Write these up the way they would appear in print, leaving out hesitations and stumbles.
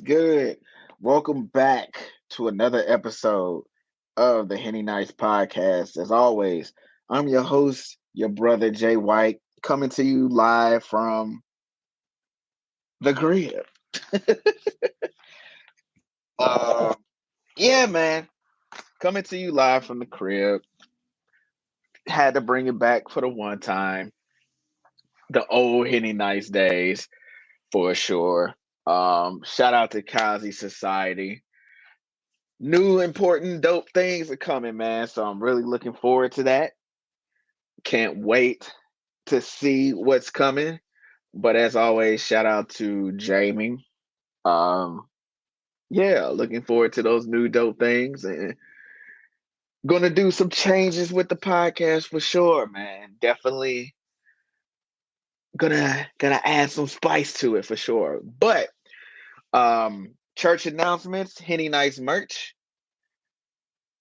good? Welcome back to another episode of the Henny Nice Podcast. As always, I'm your host, your brother Jay White, coming to you live from the crib. uh, yeah, man, coming to you live from the crib. Had to bring it back for the one time, the old Henny Nice days for sure. Shout out to Kazi Society. New important dope things are coming, man. So I'm really looking forward to that. Can't wait to see what's coming. But as always, shout out to Jamie. Um, yeah, looking forward to those new dope things and gonna do some changes with the podcast for sure, man. Definitely gonna add some spice to it for sure. But church announcements, Henny Nice merch.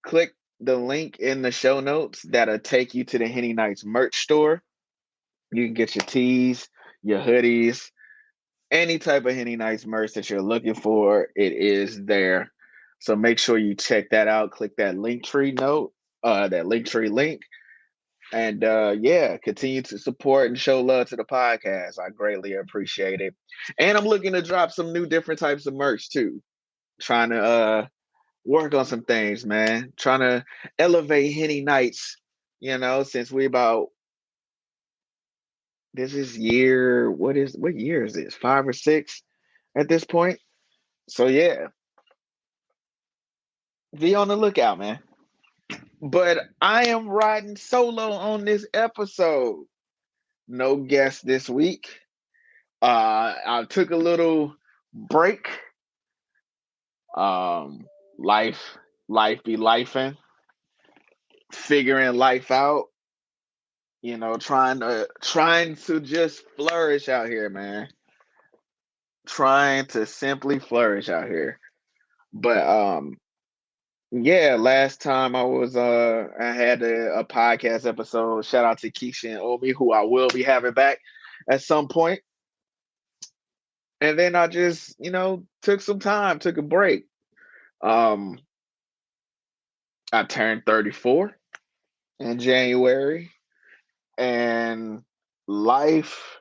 Click the link in the show notes that'll take you to the Henny Nights merch store. You can get your tees, your hoodies, any type of Henny Nights merch that you're looking for. It is there. So make sure you check that out. Click that that link tree link. And yeah, continue to support and show love to the podcast. I greatly appreciate it. And I'm looking to drop some new different types of merch too. Trying to work on some things, man. Trying to elevate Henny Nights, since we about this is year what year is this? 5 or 6 at this point. So yeah, be on the lookout, man. But I am riding solo on this episode. No guest this week. I took a little break. Um life be lifing, figuring life out. Trying to just flourish out here, man. Trying to simply flourish out here. But yeah, last time I had a podcast episode. Shout out to Keisha and Omi, who I will be having back at some point. And then I just, took some time, took a break. Um I turned 34 in January, and life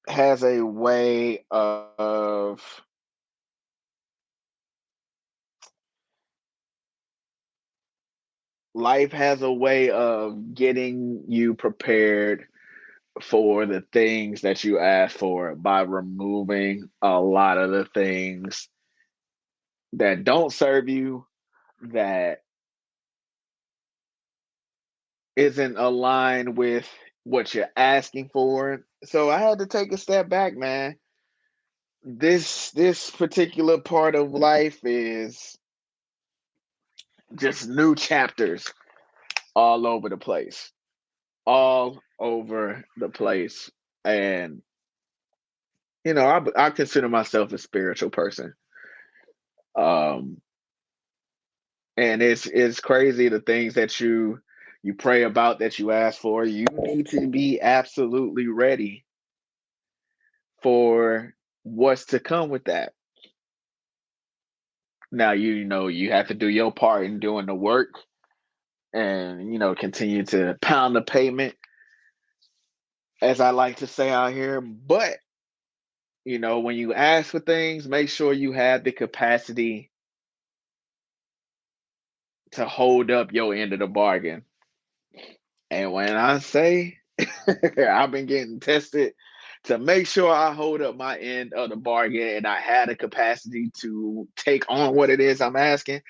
has a way of getting you prepared for the things that you ask for by removing a lot of the things that don't serve you, that isn't aligned with what you're asking for. So I had to take a step back, man. This particular part of life is just new chapters all over the place. All over the place. And I consider myself a spiritual person. Um and it's crazy the things that you pray about, that you ask for. You need to be absolutely ready for what's to come with that. Now you have to do your part in doing the work, and continue to pound the pavement, as I like to say out here. But when you ask for things, make sure you have the capacity to hold up your end of the bargain. And when I say I've been getting tested to make sure I hold up my end of the bargain, and I had a capacity to take on what it is I'm asking,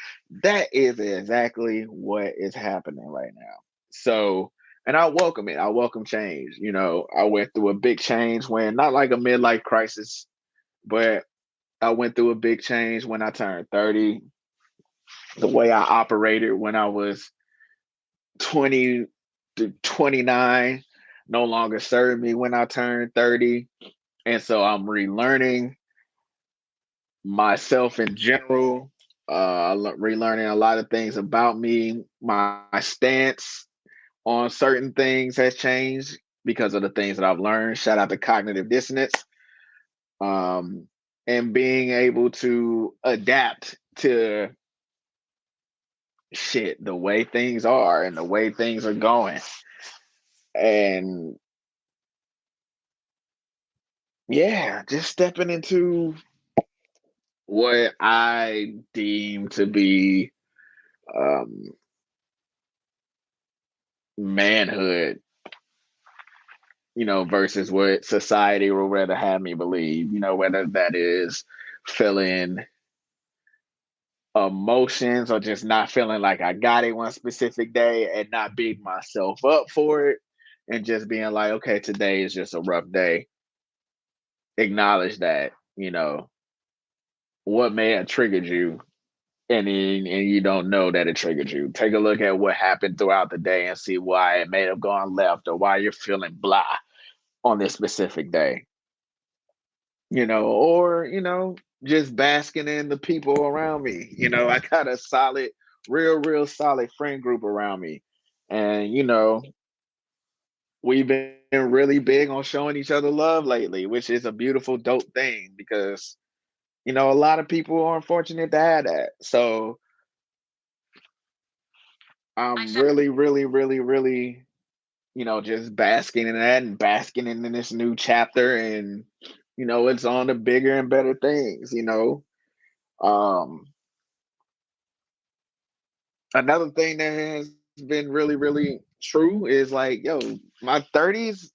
that is exactly what is happening right now. So, and I welcome it. I welcome change. I went through a big change, when not like a midlife crisis, but I went through a big change when I turned 30. The way I operated when I was 20 to 29 no longer served me when I turned 30. And so I'm relearning myself in general, relearning a lot of things about me. My stance on certain things has changed because of the things that I've learned. Shout out to cognitive dissonance. Um, and being able to adapt to shit the way things are and the way things are going. And yeah, just stepping into what I deem to be um, manhood, versus what society would rather have me believe, whether that is feeling emotions or just not feeling like I got it one specific day and not beating myself up for it and just being like, okay, today is just a rough day. Acknowledge that, what may have triggered you and you don't know that it triggered you. Take a look at what happened throughout the day and see why it may have gone left or why you're feeling blah on this specific day. Or, just basking in the people around me. I got a solid, real solid friend group around me. And, we've been really big on showing each other love lately, which is a beautiful, dope thing because, a lot of people are unfortunate to have that. So I'm really, just basking in that and basking in this new chapter. And, it's on the bigger and better things. Um, Another thing that has been really true is like, yo, my 30s,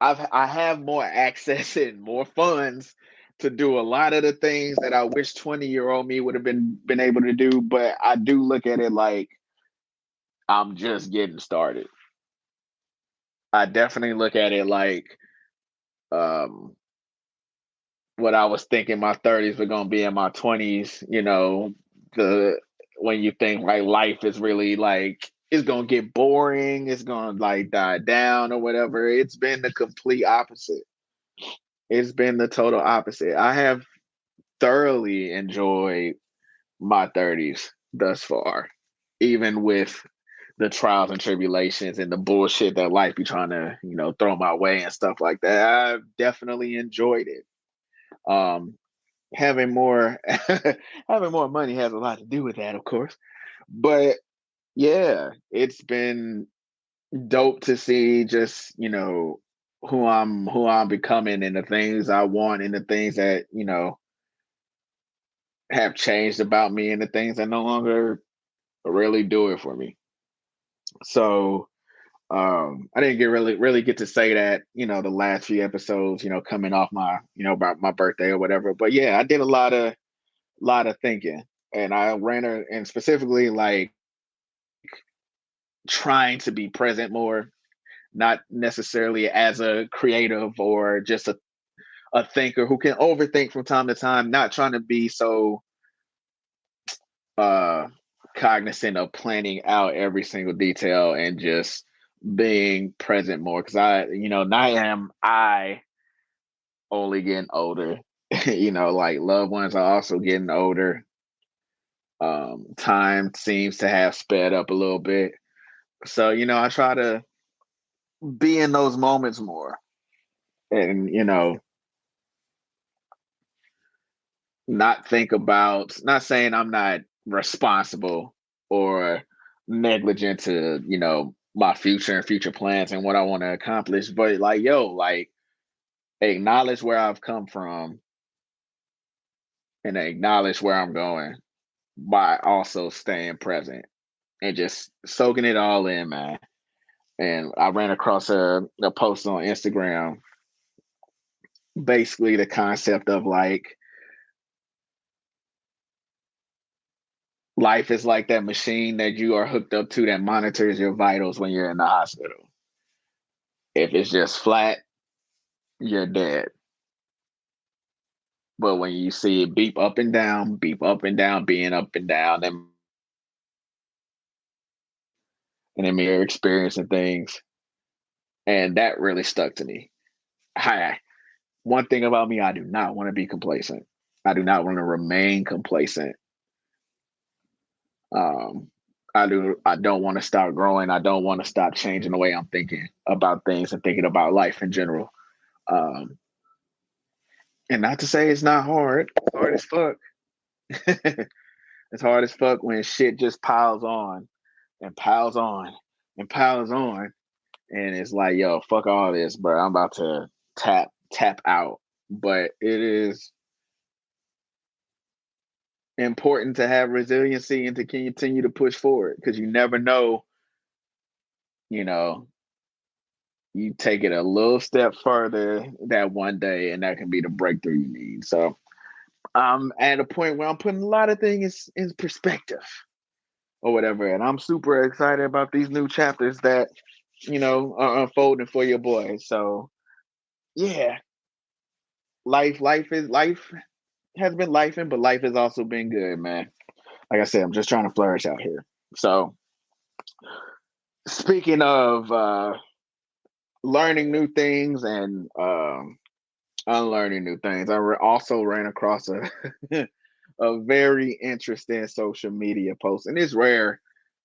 I have more access and more funds to do a lot of the things that I wish 20-year-old me would have been able to do. But I do look at it like I'm just getting started. I definitely look at it like um what I was thinking my 30s were gonna be in my 20s, the when you think like life is really like it's gonna get boring, it's gonna like die down or whatever. It's been the complete opposite. It's been the total opposite. I have thoroughly enjoyed my 30s thus far, even with the trials and tribulations and the bullshit that life be trying to, throw my way and stuff like that. I've definitely enjoyed it. Um, having more having more money has a lot to do with that, of course. But yeah, it's been dope to see just, who I'm becoming and the things I want and the things that, have changed about me and the things that no longer really do it for me. So I didn't get really get to say that, the last few episodes, coming off my, about my birthday or whatever. But yeah, I did a lot of thinking, and I ran her and specifically like trying to be present more, not necessarily as a creative or just a thinker who can overthink from time to time, not trying to be so uh cognizant of planning out every single detail and just being present more because not am I only getting older. Like loved ones are also getting older. Time seems to have sped up a little bit. So, I try to be in those moments more and, not think about, not saying I'm not responsible or negligent to, my future and future plans and what I want to accomplish, but like, yo, like acknowledge where I've come from and acknowledge where I'm going by also staying present and just soaking it all in, man. And I ran across a post on Instagram, basically the concept of like life is like that machine that you are hooked up to that monitors your vitals when you're in the hospital. If it's just flat, you're dead. But when you see it beep up and down, being up and down, and then you're experiencing things, and that really stuck to me. Hi, one thing about me, I do not want to be complacent. I do not want to remain complacent. Um, I do. I don't want to stop growing. I don't want to stop changing the way I'm thinking about things and thinking about life in general. Um, And not to say it's not hard. It's hard as fuck. It's hard as fuck when shit just piles on and piles on and piles on. And it's like, yo, fuck all this, bro. I'm about to tap out. But it is important to have resiliency and to continue to push forward because you never know, you know, you take it a little step further that one day and that can be the breakthrough you need. So I'm at a point where I'm putting a lot of things in perspective or whatever. And I'm super excited about these new chapters that, are unfolding for your boy. So yeah, life has been lifing, but life has also been good, man. Like I said, I'm just trying to flourish out here. So speaking of learning new things and unlearning new things, I also ran across a a very interesting social media post, and it's rare.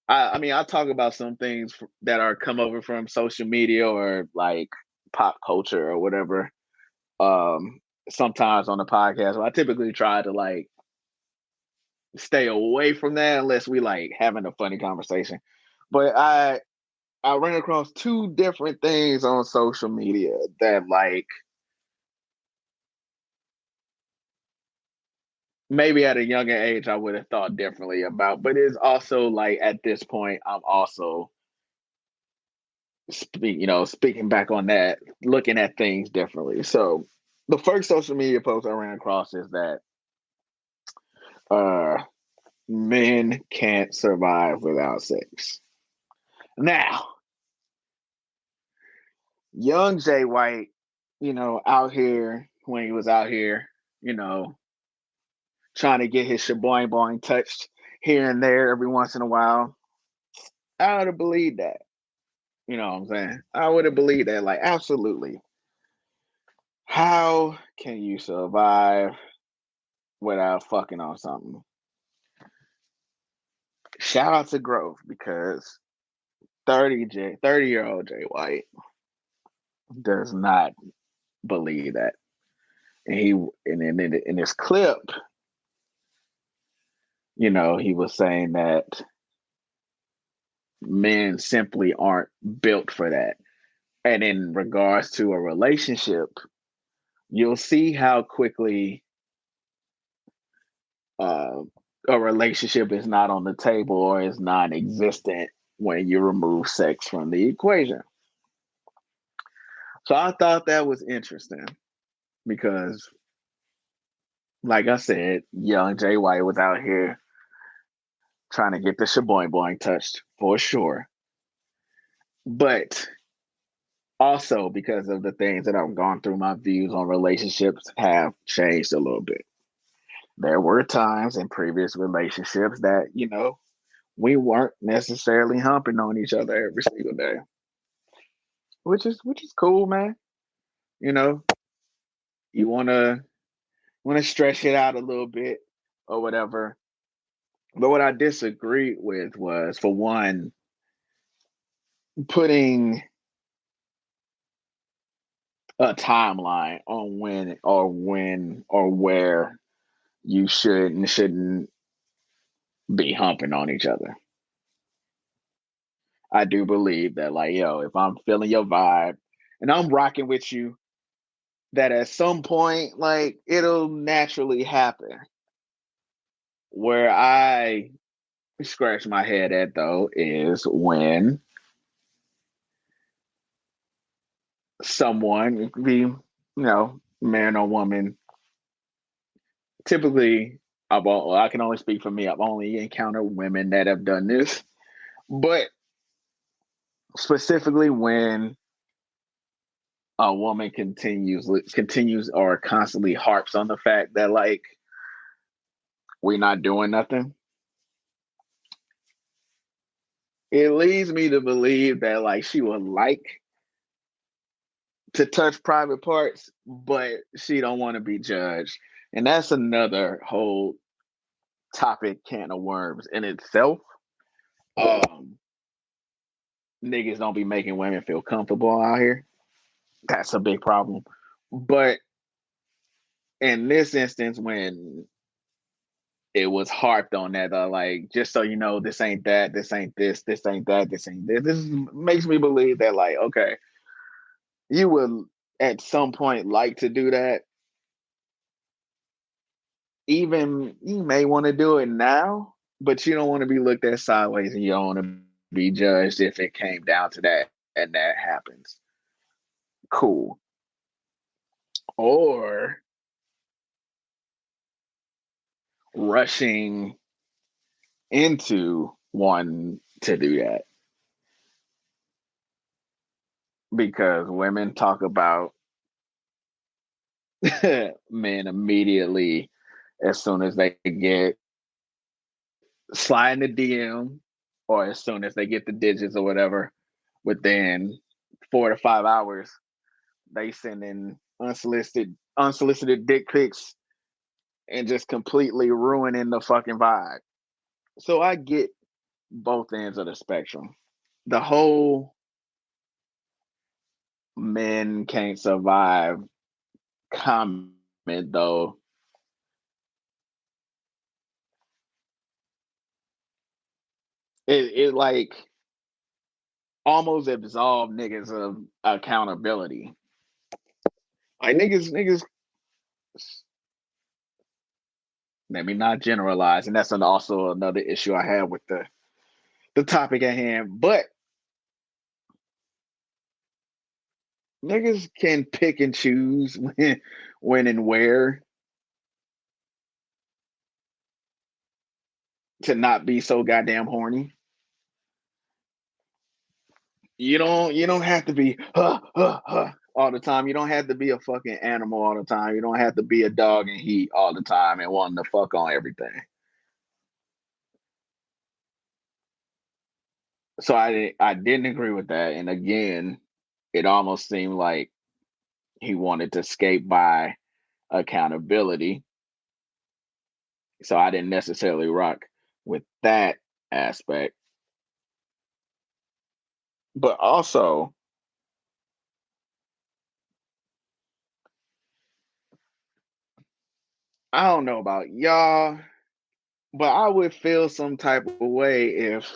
I mean, I'll talk about some things that are come over from social media or like pop culture or whatever. Um, Sometimes on the podcast, but I typically try to like stay away from that unless we like having a funny conversation. But I ran across two different things on social media that like maybe at a younger age I would have thought differently about, but it's also like at this point I'm also speaking back on that, looking at things differently. So the first social media post I ran across is that uh men can't survive without sex. Now, young Jay White, out here when he was out here, you know, trying to get his shaboing boing touched here and there every once in a while. I would have believed that. You know what I'm saying? I would have believed that. Like, absolutely. How can you survive without fucking on something? Shout out to Growth because 30-year-old Jay White does not believe that. And in this clip, he was saying that men simply aren't built for that. And in regards to a relationship, you'll see how quickly uh, a relationship is not on the table or is non-existent when you remove sex from the equation. So I thought that was interesting because, like I said, young Jay White was out here trying to get the shaboing boing touched for sure. But also because of the things that I've gone through, my views on relationships have changed a little bit. There were times in previous relationships that, we weren't necessarily humping on each other every single day, which is cool, man. You know, you wanna stretch it out a little bit or whatever. But what I disagreed with was, for one, putting a timeline on when or where you should and shouldn't be humping on each other. I do believe that, like, yo, if I'm feeling your vibe and I'm rocking with you, that at some point, like, it'll naturally happen. Where I scratch my head at, though, is when someone, it could be, man or woman, typically, I can only speak for me. I've only encountered women that have done this, but specifically when a woman continues or constantly harps on the fact that like we're not doing nothing, it leads me to believe that like she would like to touch private parts, but she don't want to be judged. And that's another whole topic can of worms in itself. Um, Niggas don't be making women feel comfortable out here. That's a big problem. But in this instance, when it was harped on that, like, just so you know, this ain't that, this ain't this ain't that, this ain't this. This makes me believe that, like, okay, you would at some point like to do that. Even you may want to do it now, but you don't want to be looked at sideways, and you don't want to be judged if it came down to that and that happens. Cool. Or rushing into one to do that, because women talk about men immediately as soon as they get slide in the DM, or as soon as they get the digits or whatever, within 4 to 5 hours, they send in unsolicited dick pics and just completely ruining the fucking vibe. So I get both ends of the spectrum. The whole men can't survive comment, though, it like almost absolve niggas of accountability. Like, niggas. Let me not generalize, and that's also another issue I have with the topic at hand. But niggas can pick and choose when and where to not be so goddamn horny. You don't have to be all the time. You don't have to be a fucking animal all the time. You don't have to be a dog in heat all the time and wanting to fuck on everything. So I didn't agree with that. And again, it almost seemed like he wanted to skate by accountability. So I didn't necessarily rock with that aspect. But also, I don't know about y'all, but I would feel some type of way if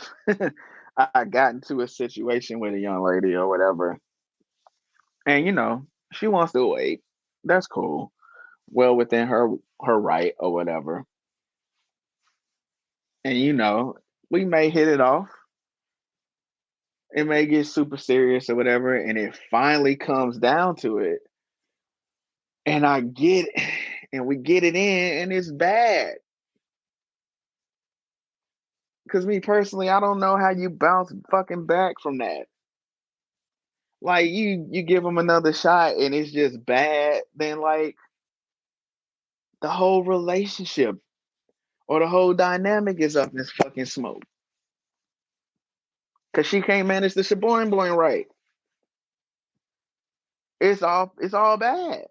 I got into a situation with a young lady or whatever, and she wants to wait. That's cool. Well within her right or whatever. And we may hit it off. It may get super serious or whatever, and it finally comes down to it. And I get and we get it in, and it's bad. Because me personally, I don't know how you bounce fucking back from that. Like, you give them another shot and it's just bad, then, like, the whole relationship or the whole dynamic is up in fucking smoke. Cause she can't manage the shaboing boing right. It's all bad.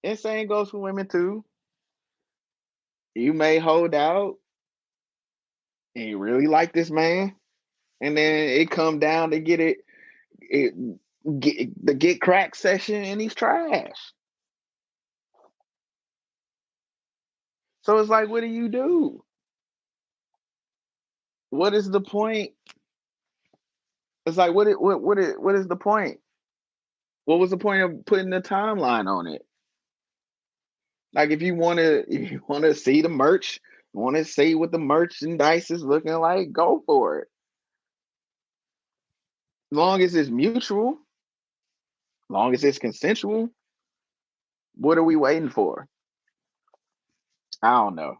And same goes for women too. You may hold out and you really like this man, and then it come down to it the get crack session, and he's trash. So it's like, what do you do? What is the point? It's like, what is the point? What was the point of putting the timeline on it? Like, if you want to see the merch, want to see what the merchandise is looking like, go for it. As long as it's mutual, long as it's consensual, what are we waiting for? I don't know.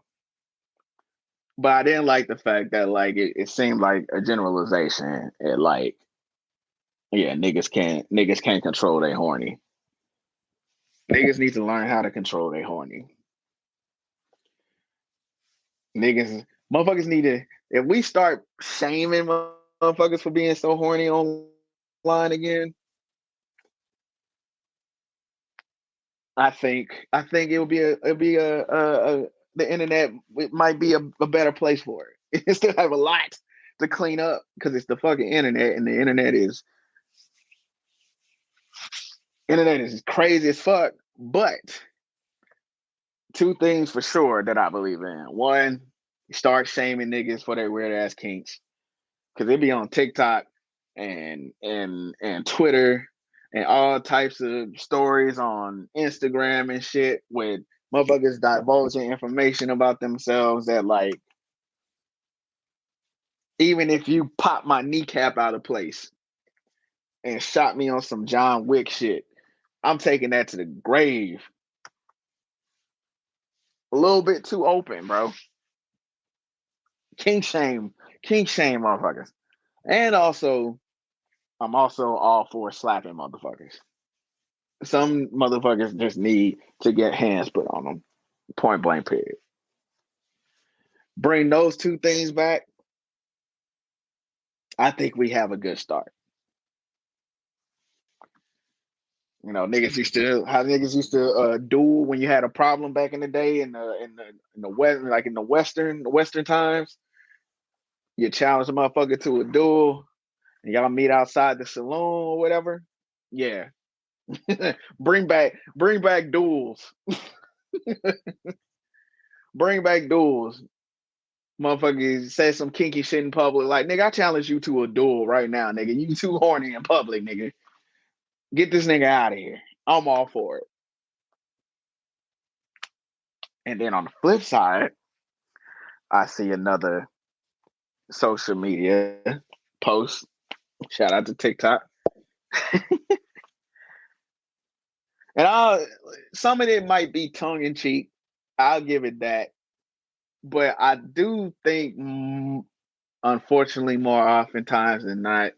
But I didn't like the fact that, like, it seemed like a generalization. It, like, yeah, niggas can't control their horny. Niggas need to learn how to control their horny. Niggas, motherfuckers need to. If we start shaming motherfuckers for being so horny online again, I think it'll be a the internet. It might be a better place for it. It still have a lot to clean up because it's the fucking internet, and the internet is crazy as fuck. But two things for sure that I believe in. One, start shaming niggas for their weird ass kinks. Cause they be on TikTok and Twitter and all types of stories on Instagram and shit with motherfuckers divulging information about themselves that, like, even if you pop my kneecap out of place and shot me on some John Wick shit, I'm taking that to the grave. A little bit too open, bro. King shame, motherfuckers. And also, I'm also all for slapping motherfuckers. Some motherfuckers just need to get hands put on them. Point blank, period. Bring those two things back. I think we have a good start. You know, niggas used to how niggas used to duel when you had a problem back in the day in the west, like in the western times. You challenge a motherfucker to a duel, and y'all meet outside the saloon or whatever. Yeah, bring back duels. Bring back duels. Motherfuckers say some kinky shit in public. Like, nigga, I challenge you to a duel right now, nigga. You too horny in public, nigga. Get this nigga out of here. I'm all for it. And then on the flip side, I see another social media post. Shout out to TikTok. And some of it might be tongue in cheek. I'll give it that. But I do think, unfortunately, more oftentimes than not,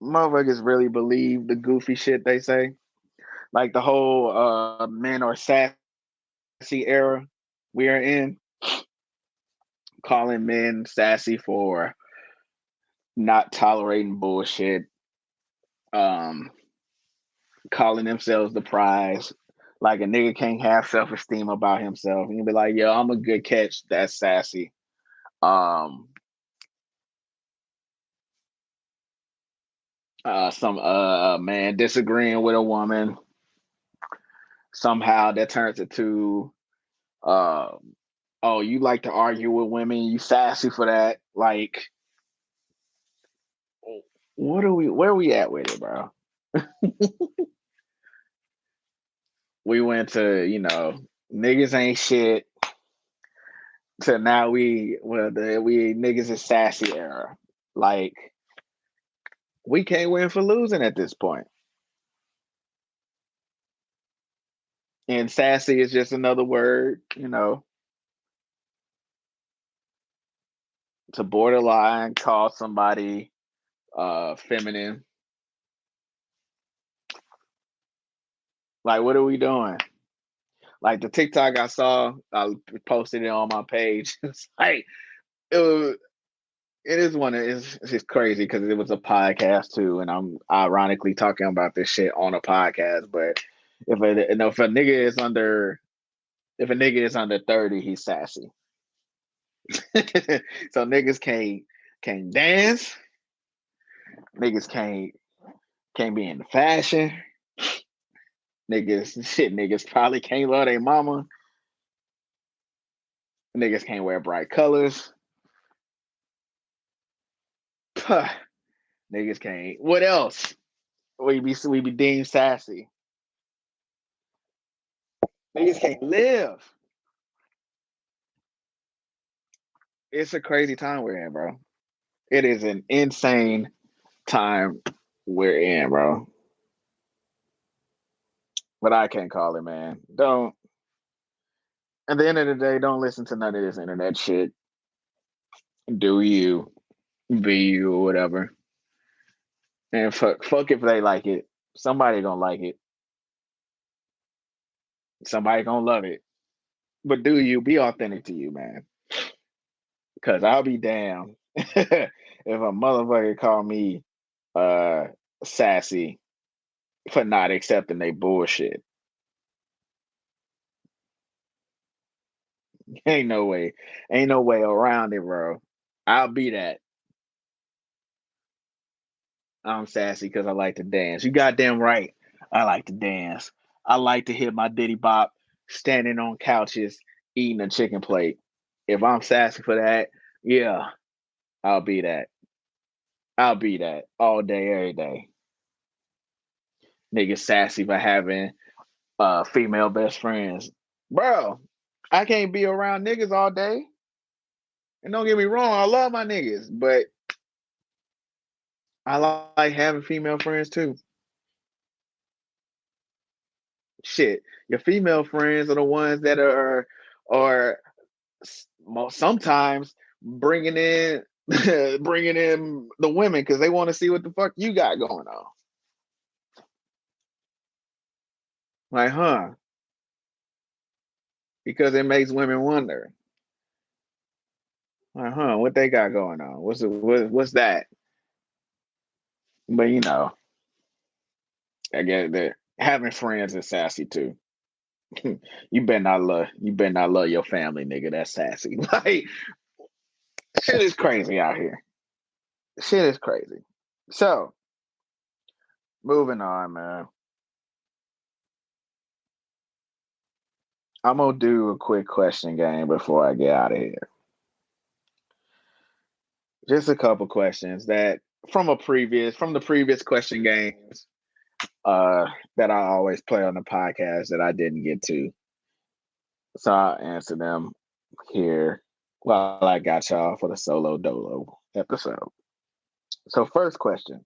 motherfuckers really believe the goofy shit they say. Like the whole men are sassy era we are in, calling men sassy for not tolerating bullshit, um, calling themselves the prize. Like a nigga can't have self esteem about himself. And you be like, yo, I'm a good catch. That's sassy. Um, some man disagreeing with a woman. Somehow that turns into uh, oh, you like to argue with women, you sassy for that. Like, where are we at with it, bro? We went to, niggas ain't shit to now we niggas is sassy era. Like, we can't win for losing at this point. And sassy is just another word, to borderline call somebody feminine. Like, what are we doing? Like the TikTok I saw, I posted it on my page. It's like it was. It is one. It's just crazy because it was a podcast too, and I'm ironically talking about this shit on a podcast. But if a nigga is under 30, he's sassy. So niggas can't dance. Niggas can't be in fashion. Niggas probably can't love their mama. Niggas can't wear bright colors. Puh, niggas can't. What else? We be deemed sassy. Niggas can't live. It's a crazy time we're in, bro. It is an insane time we're in, bro. But I can't call it, man. Don't. At the end of the day, don't listen to none of this internet shit. Do you, be you, or whatever. And fuck if they like it. Somebody gonna like it. Somebody gonna love it. But do you be authentic to you, man? Cause I'll be damned if a motherfucker call me uh sassy for not accepting they bullshit. Ain't no way. Ain't no way around it, bro. I'll be that. I'm sassy because I like to dance. You goddamn right. I like to dance. I like to hit my Diddy Bop standing on couches, eating a chicken plate. If I'm sassy for that, yeah, I'll be that. I'll be that all day, every day. Niggas sassy for having female best friends. Bro, I can't be around niggas all day. And don't get me wrong, I love my niggas, but I like having female friends too. Shit, your female friends are the ones that are sometimes bringing in bringing in the women because they want to see what the fuck you got going on. Like, huh? Because it makes women wonder. Like, huh? What they got going on? What's that? But I get that having friends is sassy too. You better not love your family, nigga. That's sassy. Like, shit is crazy out here. Shit is crazy. So, moving on, man. I'm gonna do a quick question game before I get out of here. Just a couple questions that from the previous question games that I always play on the podcast that I didn't get to. So I'll answer them here while I got y'all for the solo dolo episode. So first question.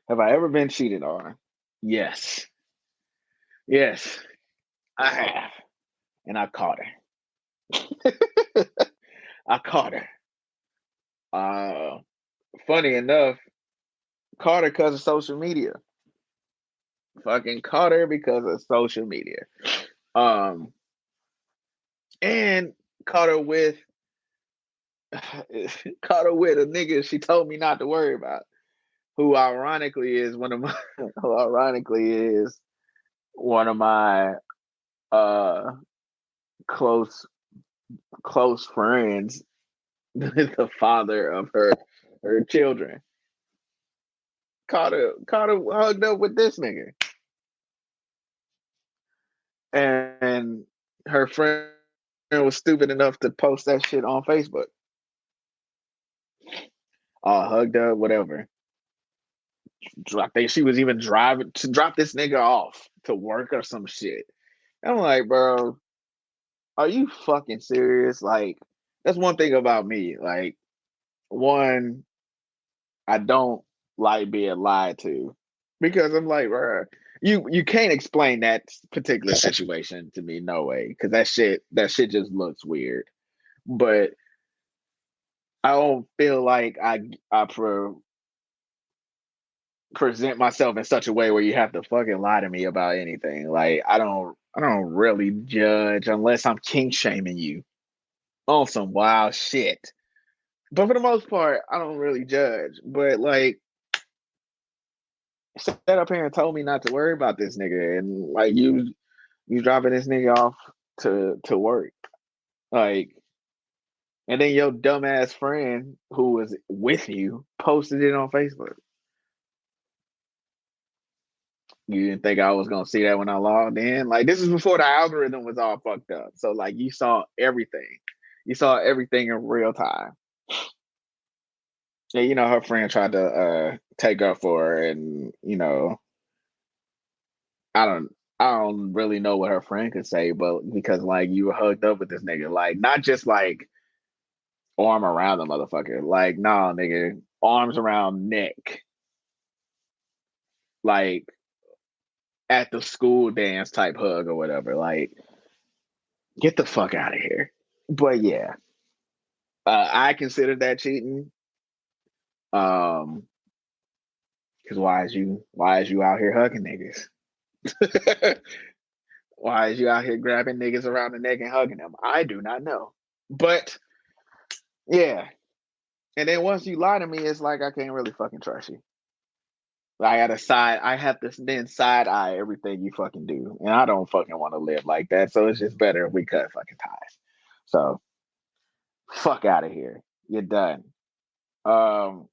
Have I ever been cheated on? Yes. Yes, I have. And I caught her. I caught her. Funny enough, caught her because of social media. Fucking caught her because of social media. Um, and caught her with caught her with a nigga she told me not to worry about, who ironically is one of my who ironically is one of my uh close close friends, the father of her children. Caught her hugged up with this nigga. And her friend was stupid enough to post that shit on Facebook. Hugged up, whatever. I think she was even driving to drop this nigga off to work or some shit. I'm like, bro, are you fucking serious? Like, that's one thing about me. Like, one, I don't like being lied to because I'm like, bro, you can't explain that particular situation to me, no way, because that shit just looks weird. But I don't feel like I present myself in such a way where you have to fucking lie to me about anything. Like, I don't really judge unless I'm king shaming you on some wild shit. But for the most part, I don't really judge. But like, sat up here and told me not to worry about this nigga, and like you dropping this nigga off to work, like, and then your dumbass friend who was with you posted it on Facebook. You didn't think I was gonna see that when I logged in? Like, this is before the algorithm was all fucked up. So like, you saw everything. You saw everything in real time. Yeah, her friend tried to take up for her, and I don't I don't really know what her friend could say, but because like you were hugged up with this nigga, like not just like arm around the motherfucker, like nah, nigga, arms around neck, like at the school dance type hug or whatever. Like, get the fuck out of here. But yeah, I consider that cheating. Um, because why is you out here hugging niggas? Why is you out here grabbing niggas around the neck and hugging them? I do not know. But yeah. And then once you lie to me, it's like I can't really fucking trust you. I have to then side eye everything you fucking do. And I don't fucking want to live like that. So it's just better if we cut fucking ties. So fuck out of here. You're done. Um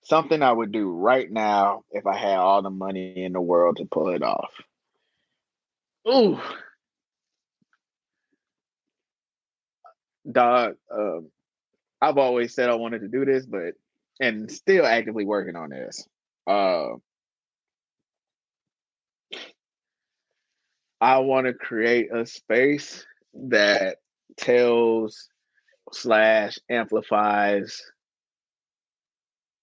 Something I would do right now if I had all the money in the world to pull it off. Ooh, dog. I've always said I wanted to do this, but and still actively working on this. Uh, I want to create a space that tells slash amplifies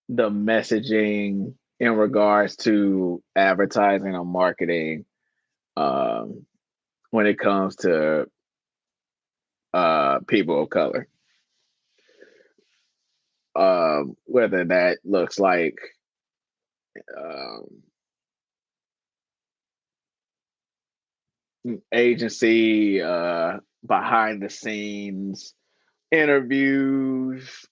the messaging in regards to advertising or marketing um, when it comes to people of color. Whether that looks like um, agency, behind the scenes interviews,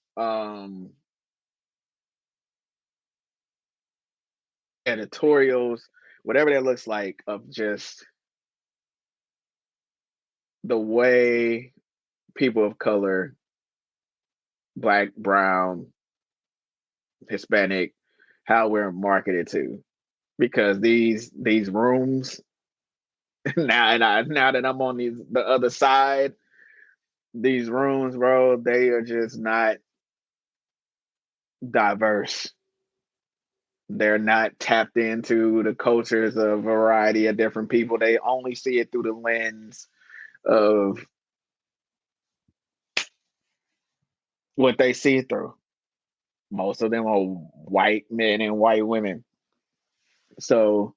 editorials, whatever that looks like, of just the way people of color, black, brown, Hispanic, how we're marketed to. Because these rooms now that I'm on the other side, these rooms, bro, they are just not diverse. They're not tapped into the cultures of a variety of different people. They only see it through the lens of what they see through. Most of them are white men and white women. So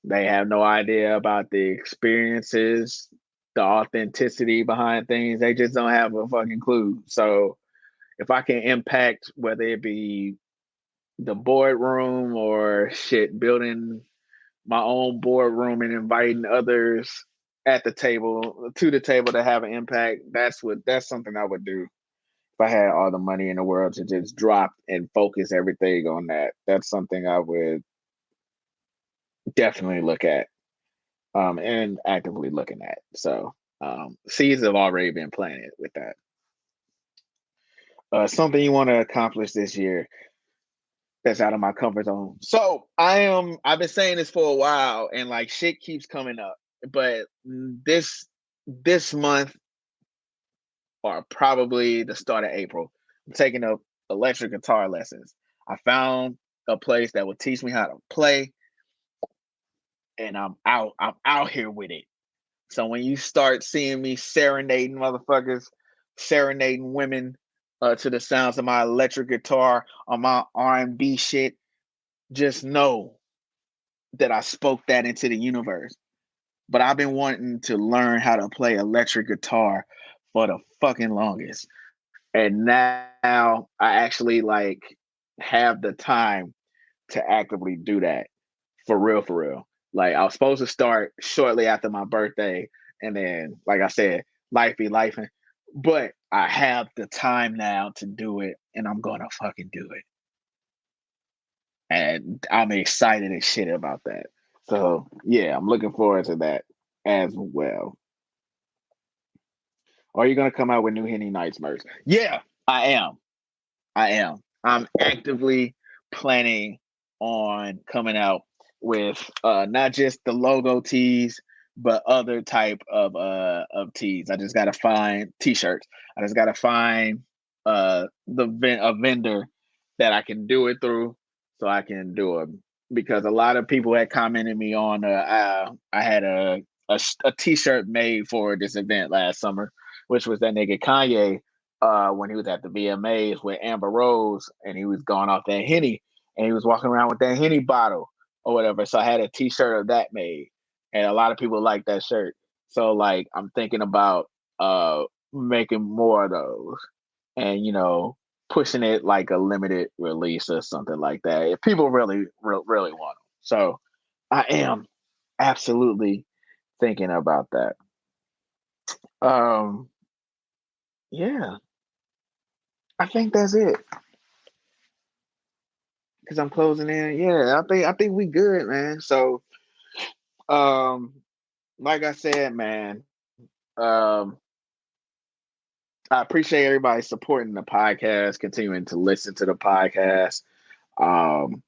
they have no idea about the experiences, the authenticity behind things. They just don't have a fucking clue. So if I can impact, whether it be the boardroom or shit, building my own boardroom and inviting others at the table to the table to have an impact, that's something I would do if I had all the money in the world to just drop and focus everything on that. That's something I would definitely look at, and actively looking at. So seeds have already been planted with that. Something you want to accomplish this year that's out of my comfort zone. So I've been saying this for a while, and like shit keeps coming up. But this month, or probably the start of April, I'm taking up electric guitar lessons. I found a place that will teach me how to play, and I'm out here with it. So when you start seeing me serenading motherfuckers, serenading women to the sounds of my electric guitar on my R&B shit, just know that I spoke that into the universe. But I've been wanting to learn how to play electric guitar for the fucking longest. And now I actually like have the time to actively do that for real, for real. Like I was supposed to start shortly after my birthday, and then, like I said, life be life. But I have the time now to do it, and I'm gonna fucking do it. And I'm excited as shit about that. So yeah, I'm looking forward to that as well. Are you gonna come out with new Henny Nights merch? Yeah, I am. I am. I'm actively planning on coming out with not just the logo tees, but other type of tees. I just gotta find t-shirts. I just gotta find a vendor that I can do it through, so I can do it. Because a lot of people had commented me on I had a t-shirt made for this event last summer, which was that nigga Kanye when he was at the VMAs with Amber Rose, and he was going off that Henny, and he was walking around with that Henny bottle or whatever. So I had a T-shirt of that made, and a lot of people like that shirt. So like I'm thinking about making more of those, and pushing it like a limited release or something like that if people really want them. So I am absolutely thinking about that. Um, yeah, I think that's it. Because I'm closing in. Yeah, I think we good, man. So, um, like I said, man, um, I appreciate everybody supporting the podcast, continuing to listen to the podcast. Um,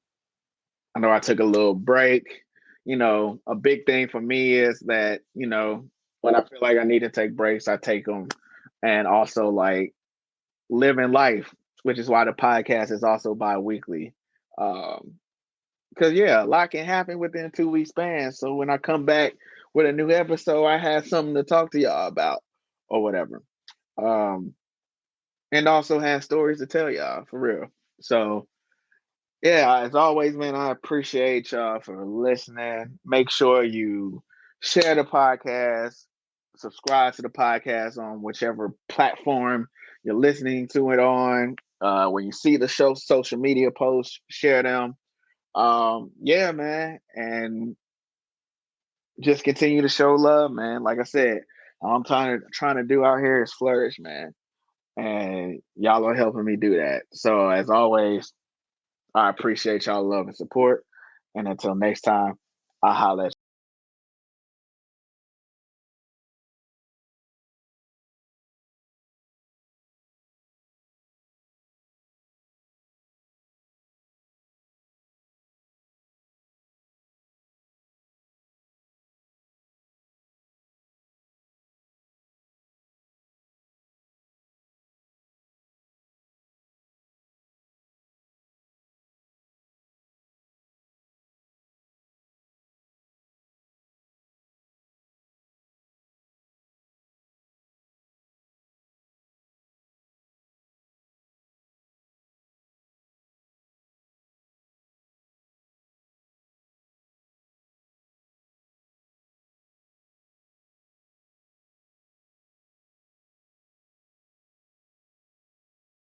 I know I took a little break. A big thing for me is that, when I feel like I need to take breaks, I take them. And also, like, living life, which is why the podcast is also bi-weekly. Because, yeah, a lot can happen within a 2 week span. So when I come back with a new episode, I have something to talk to y'all about or whatever. Um, and also have stories to tell y'all for real. So, yeah, as always, man, I appreciate y'all for listening. Make sure you share the podcast, subscribe to the podcast on whichever platform you're listening to it on. When you see the show social media posts, share them. Yeah, man, and just continue to show love, man. Like I said, all I'm trying to do out here is flourish, man, and y'all are helping me do that. So as always, I appreciate y'all love and support. And until next time, I'll holla at